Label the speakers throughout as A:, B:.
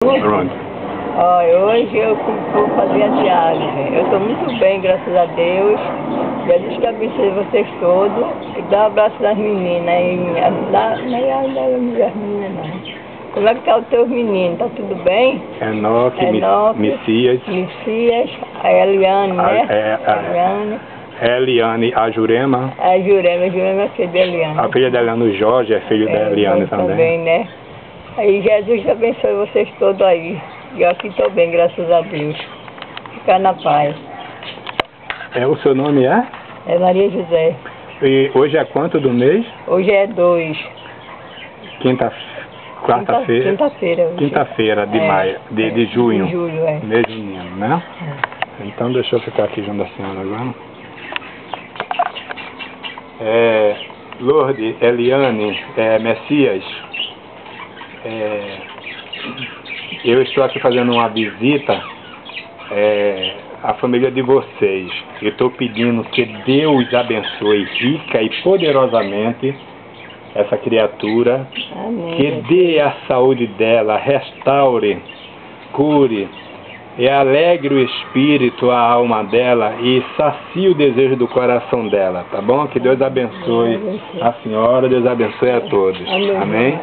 A: Pronto.
B: Olha, hoje eu vou fazer a diálise. Eu estou muito bem, graças a Deus. Jesus que abençoe vocês todos. E dá um abraço das meninas. Não é meninas, não. Como é que tá os teus meninos? Tá tudo bem?
A: Enoque, Messias.
B: Messias, a Eliane, né?
A: Eliane, a Jurema.
B: A Jurema é filha de Eliane.
A: A filha da Eliane, o Jorge, é filho da Eliane também.
B: Né? Aí Jesus que abençoe vocês todos aí. E eu aqui estou bem, graças a Deus. Ficar na paz.
A: O seu nome é?
B: É Maria José.
A: E hoje é quanto do mês?
B: Hoje é 2.
A: Quarta-feira. Quinta-feira de maio, de junho.
B: De julho, é.
A: Mês de junho, né? Então deixa eu ficar aqui junto da senhora agora. Lourdes, Eliane, Messias, eu estou aqui fazendo uma visita à família de vocês. Eu estou pedindo que Deus abençoe rica e poderosamente essa criatura.
B: Amém.
A: Que dê a saúde dela, restaure, cure e alegre o espírito, a alma dela e sacie o desejo do coração dela, tá bom? Que Deus abençoe a senhora, Deus abençoe a todos. Amém?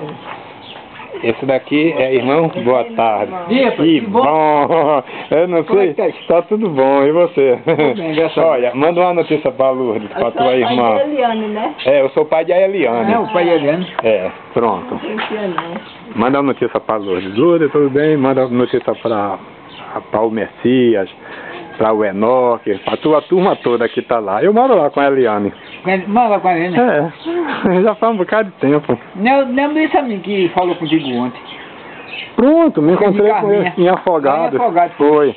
A: Esse daqui é irmão, boa tarde. Que bom! Eu não sei, está tudo bom, e você? Olha, manda uma notícia para a Lourdes, para a tua irmã.
B: O pai da Eliane, né?
A: Eu sou o pai de Eliane.
C: O pai de Eliane.
A: Pronto. Manda uma notícia para a Lourdes. Lourdes, tudo bem? Manda uma notícia para o Messias, para o Enoque, para a tua turma toda que está lá. Eu moro lá com a Eliane.
C: Mora com a Eliane?
A: Já faz um bocado de tempo.
C: Não desse amigo que falou contigo ontem.
A: Pronto, me encontrei com ele em Afogados. Foi.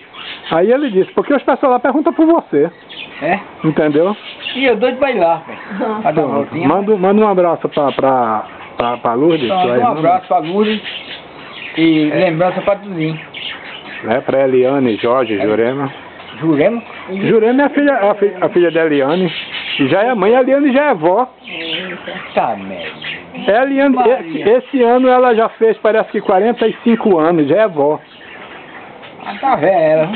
A: Aí ele disse, porque os pessoal lá perguntam por você. Entendeu?
C: E eu doido pra ir lá, velho.
A: Manda um abraço pra Lourdes.
C: Um abraço pra Lourdes. E lembrança pra Tuzinho.
A: Pra Eliane, Jorge, Jurema.
C: Jurema?
A: Jurema é a filha da Eliane. E já é mãe, a Eliane já é vó.
C: Tá, merda.
A: Eliane, esse ano ela já fez, parece que 45 anos, já é vó.
C: Tá velha.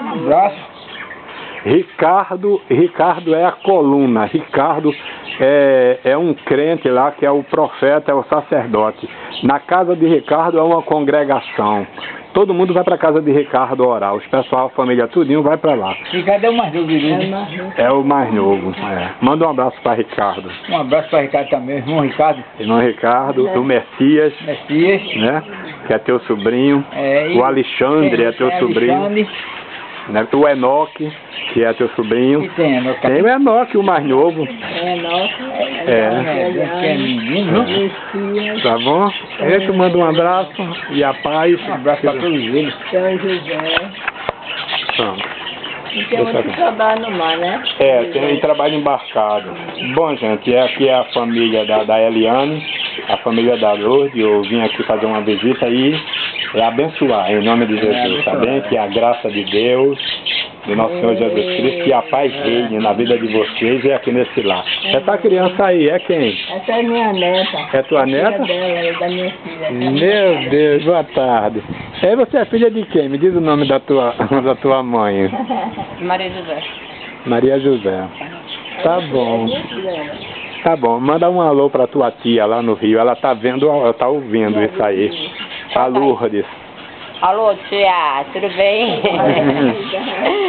C: Um abraço.
A: Ricardo é a coluna. Ricardo é um crente lá, que é o profeta, é o sacerdote. Na casa de Ricardo é uma congregação. Todo mundo vai para casa de Ricardo orar. Os pessoal, a família tudinho vai para lá.
C: Ricardo é o mais novo,
A: É o mais novo. Manda um abraço para Ricardo.
C: Um abraço para Ricardo também, irmão Ricardo.
A: Irmão Ricardo, o Messias, né? Que é teu sobrinho. O Alexandre é teu sobrinho. Né? O Enoque, que é teu sobrinho.
C: E tem Enoque.
A: Tem o Enoque, o mais novo.
C: É menino.
A: Tá bom? Eu te mando um abraço e a paz.
C: Um abraço para todos eles.
B: São José.
A: Pronto.
B: E tem muito trabalho no mar, né?
A: Tem trabalho embarcado. Bom, gente, aqui é a família da Eliane, a família da Lourdes. Eu vim aqui fazer uma visita e abençoar, em nome de Jesus, tá bem? Que a graça de Deus, do nosso Senhor Jesus Cristo, que a paz reine na vida de vocês e aqui nesse lar. Essa criança aí, é quem?
B: Essa é minha neta.
A: É tua neta?
B: É da minha filha.
A: Meu Deus, boa tarde. E você é filha de quem? Me diz o nome da tua mãe.
B: Maria José.
A: Maria José. Tá bom. Tá bom, manda um alô pra tua tia lá no Rio. Ela tá ouvindo isso aí. A Lourdes.
D: Alô, tia, tudo bem?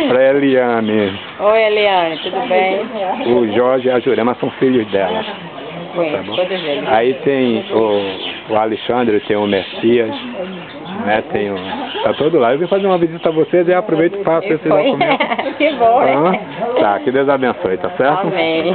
A: Pra Eliane.
D: Oi, Eliane, tudo bem?
A: O Jorge e a Jurema são filhos dela. Tá bom? Aí tem o Alexandre, tem o Messias, né? Tá todo lá. Eu vim fazer uma visita a vocês e aproveito e faço esse documento.
D: Que bom,
A: Tá, que Deus abençoe, tá certo?
D: Amém.